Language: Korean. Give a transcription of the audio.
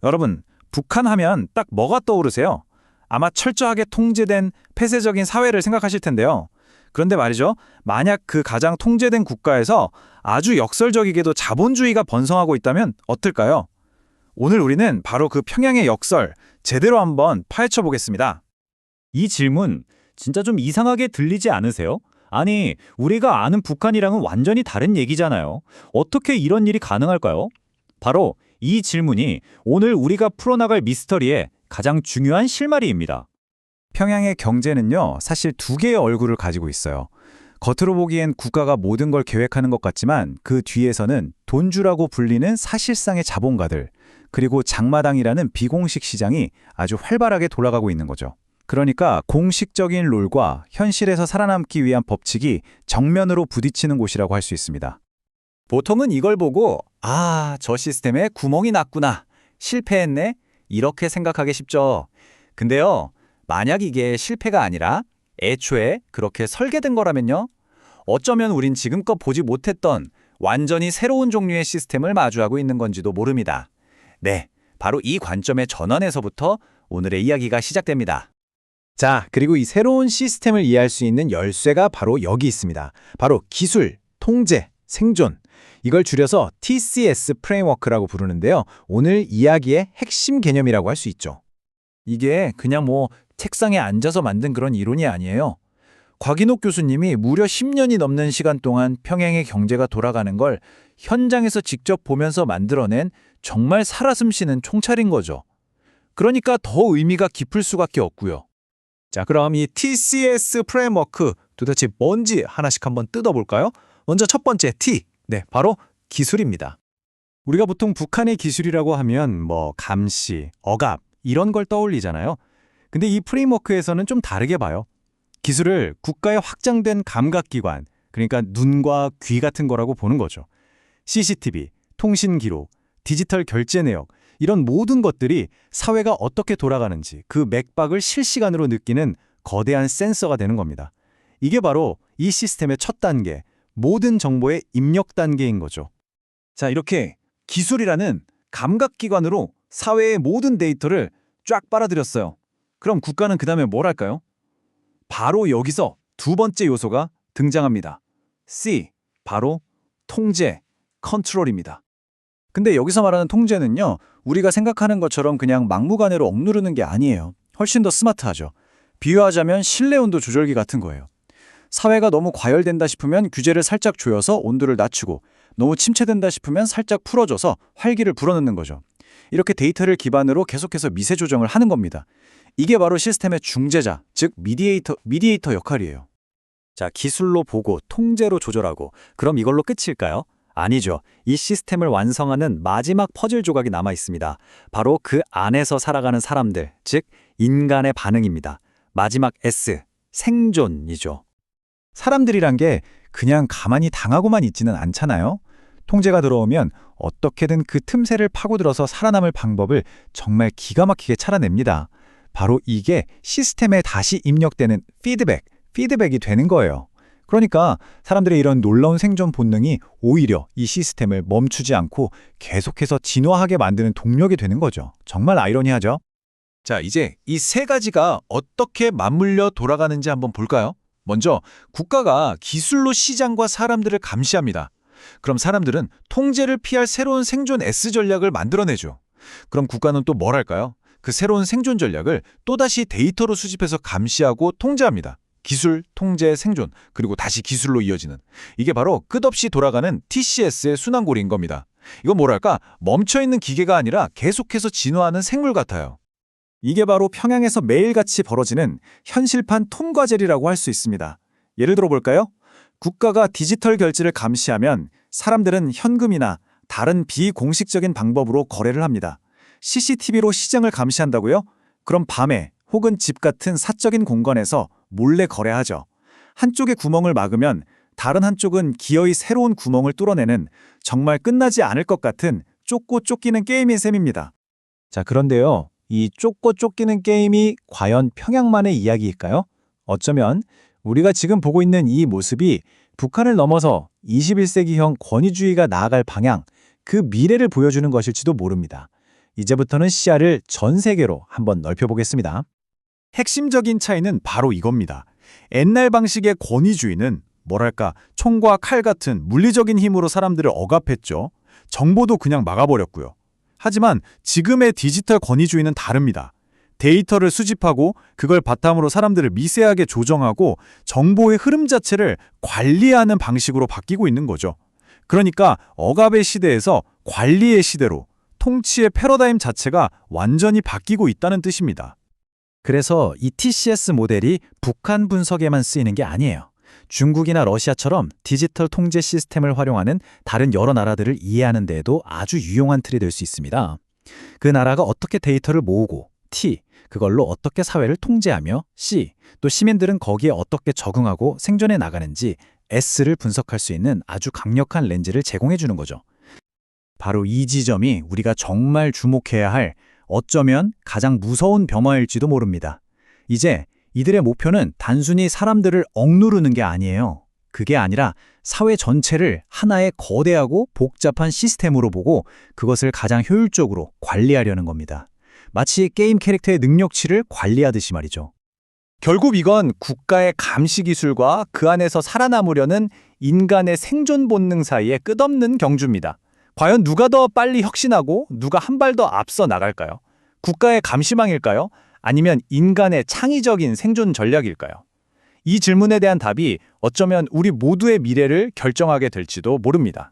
여러분, 북한 하면 딱 뭐가 떠오르세요? 아마 철저하게 통제된 폐쇄적인 사회를 생각하실 텐데요. 그런데 말이죠. 만약 그 가장 통제된 국가에서 아주 역설적이게도 자본주의가 번성하고 있다면 어떨까요? 오늘 우리는 바로 그 평양의 역설 제대로 한번 파헤쳐 보겠습니다. 이 질문 진짜 좀 이상하게 들리지 않으세요? 아니, 우리가 아는 북한이랑은 완전히 다른 얘기잖아요. 어떻게 이런 일이 가능할까요? 바로 이 질문이 오늘 우리가 풀어나갈 미스터리의 가장 중요한 실마리입니다. 평양의 경제는요, 사실 두 개의 얼굴을 가지고 있어요. 겉으로 보기엔 국가가 모든 걸 계획하는 것 같지만 그 뒤에서는 돈주라고 불리는 사실상의 자본가들, 그리고 장마당이라는 비공식 시장이 아주 활발하게 돌아가고 있는 거죠. 그러니까 공식적인 룰과 현실에서 살아남기 위한 법칙이 정면으로 부딪히는 곳이라고 할 수 있습니다. 보통은 이걸 보고 저 시스템에 구멍이 났구나, 실패했네, 이렇게 생각하기 쉽죠. 근데요, 만약 이게 실패가 아니라 애초에 그렇게 설계된 거라면요? 어쩌면 우린 지금껏 보지 못했던 완전히 새로운 종류의 시스템을 마주하고 있는 건지도 모릅니다. 네, 바로 이 관점의 전환에서부터 오늘의 이야기가 시작됩니다. 자, 그리고 이 새로운 시스템을 이해할 수 있는 열쇠가 바로 여기 있습니다. 바로 기술, 통제, 생존. 이걸 줄여서 TCS 프레임워크라고 부르는데요. 오늘 이야기의 핵심 개념이라고 할 수 있죠. 이게 그냥 책상에 앉아서 만든 그런 이론이 아니에요. 곽인옥 교수님이 무려 10년이 넘는 시간 동안 평양의 경제가 돌아가는 걸 현장에서 직접 보면서 만들어낸 정말 살아 숨쉬는 총찰인 거죠. 그러니까 더 의미가 깊을 수밖에 없고요. 자, 그럼 이 TCS 프레임워크 도대체 뭔지 하나씩 한번 뜯어볼까요? 먼저 첫 번째 T. 네, 바로 기술입니다. 우리가 보통 북한의 기술이라고 하면 감시, 억압 이런 걸 떠올리잖아요. 근데 이 프레임워크에서는 좀 다르게 봐요. 기술을 국가의 확장된 감각기관, 그러니까 눈과 귀 같은 거라고 보는 거죠. CCTV, 통신 기록, 디지털 결제 내역, 이런 모든 것들이 사회가 어떻게 돌아가는지 그 맥박을 실시간으로 느끼는 거대한 센서가 되는 겁니다. 이게 바로 이 시스템의 첫 단계, 모든 정보의 입력 단계인 거죠. 자, 이렇게 기술이라는 감각기관으로 사회의 모든 데이터를 쫙 빨아들였어요. 그럼 국가는 그 다음에 뭘 할까요? 바로 여기서 두 번째 요소가 등장합니다. C, 바로 통제, 컨트롤입니다. 근데 여기서 말하는 통제는요, 우리가 생각하는 것처럼 그냥 막무가내로 억누르는 게 아니에요. 훨씬 더 스마트하죠. 비유하자면 실내 온도 조절기 같은 거예요. 사회가 너무 과열된다 싶으면 규제를 살짝 조여서 온도를 낮추고, 너무 침체된다 싶으면 살짝 풀어줘서 활기를 불어넣는 거죠. 이렇게 데이터를 기반으로 계속해서 미세 조정을 하는 겁니다. 이게 바로 시스템의 중재자, 즉 미디에이터 역할이에요. 자, 기술로 보고 통제로 조절하고 그럼 이걸로 끝일까요? 아니죠. 이 시스템을 완성하는 마지막 퍼즐 조각이 남아 있습니다. 바로 그 안에서 살아가는 사람들, 즉 인간의 반응입니다. 마지막 S, 생존이죠. 사람들이란 게 그냥 가만히 당하고만 있지는 않잖아요. 통제가 들어오면 어떻게든 그 틈새를 파고들어서 살아남을 방법을 정말 기가 막히게 찾아냅니다. 바로 이게 시스템에 다시 입력되는 피드백이 되는 거예요. 그러니까 사람들의 이런 놀라운 생존 본능이 오히려 이 시스템을 멈추지 않고 계속해서 진화하게 만드는 동력이 되는 거죠. 정말 아이러니하죠? 자, 이제 이 세 가지가 어떻게 맞물려 돌아가는지 한번 볼까요? 먼저 국가가 기술로 시장과 사람들을 감시합니다. 그럼 사람들은 통제를 피할 새로운 생존 S 전략을 만들어내죠. 그럼 국가는 또 뭘 할까요? 그 새로운 생존 전략을 또다시 데이터로 수집해서 감시하고 통제합니다. 기술, 통제, 생존, 그리고 다시 기술로 이어지는. 이게 바로 끝없이 돌아가는 TCS의 순환고리인 겁니다. 이건 뭐랄까, 멈춰있는 기계가 아니라 계속해서 진화하는 생물 같아요. 이게 바로 평양에서 매일같이 벌어지는 현실판 톰과제리라고 할 수 있습니다. 예를 들어 볼까요? 국가가 디지털 결제를 감시하면 사람들은 현금이나 다른 비공식적인 방법으로 거래를 합니다. CCTV로 시장을 감시한다고요? 그럼 밤에 혹은 집 같은 사적인 공간에서 몰래 거래하죠. 한쪽의 구멍을 막으면 다른 한쪽은 기어이 새로운 구멍을 뚫어내는 정말 끝나지 않을 것 같은 쫓고 쫓기는 게임인 셈입니다. 자, 그런데요. 이 쫓고 쫓기는 게임이 과연 평양만의 이야기일까요? 어쩌면 우리가 지금 보고 있는 이 모습이 북한을 넘어서 21세기형 권위주의가 나아갈 방향, 그 미래를 보여주는 것일지도 모릅니다. 이제부터는 시야를 전 세계로 한번 넓혀보겠습니다. 핵심적인 차이는 바로 이겁니다. 옛날 방식의 권위주의는 뭐랄까 총과 칼 같은 물리적인 힘으로 사람들을 억압했죠. 정보도 그냥 막아버렸고요. 하지만 지금의 디지털 권위주의는 다릅니다. 데이터를 수집하고 그걸 바탕으로 사람들을 미세하게 조정하고 정보의 흐름 자체를 관리하는 방식으로 바뀌고 있는 거죠. 그러니까 억압의 시대에서 관리의 시대로 통치의 패러다임 자체가 완전히 바뀌고 있다는 뜻입니다. 그래서 이 TCS 모델이 북한 분석에만 쓰이는 게 아니에요. 중국이나 러시아처럼 디지털 통제 시스템을 활용하는 다른 여러 나라들을 이해하는 데에도 아주 유용한 틀이 될 수 있습니다. 그 나라가 어떻게 데이터를 모으고 T, 그걸로 어떻게 사회를 통제하며 C, 또 시민들은 거기에 어떻게 적응하고 생존해 나가는지 S를 분석할 수 있는 아주 강력한 렌즈를 제공해 주는 거죠. 바로 이 지점이 우리가 정말 주목해야 할 어쩌면 가장 무서운 변화일지도 모릅니다. 이제 이들의 목표는 단순히 사람들을 억누르는 게 아니에요. 그게 아니라 사회 전체를 하나의 거대하고 복잡한 시스템으로 보고 그것을 가장 효율적으로 관리하려는 겁니다. 마치 게임 캐릭터의 능력치를 관리하듯이 말이죠. 결국 이건 국가의 감시 기술과 그 안에서 살아남으려는 인간의 생존 본능 사이의 끝없는 경주입니다. 과연 누가 더 빨리 혁신하고 누가 한 발 더 앞서 나갈까요? 국가의 감시망일까요? 아니면 인간의 창의적인 생존 전략일까요? 이 질문에 대한 답이 어쩌면 우리 모두의 미래를 결정하게 될지도 모릅니다.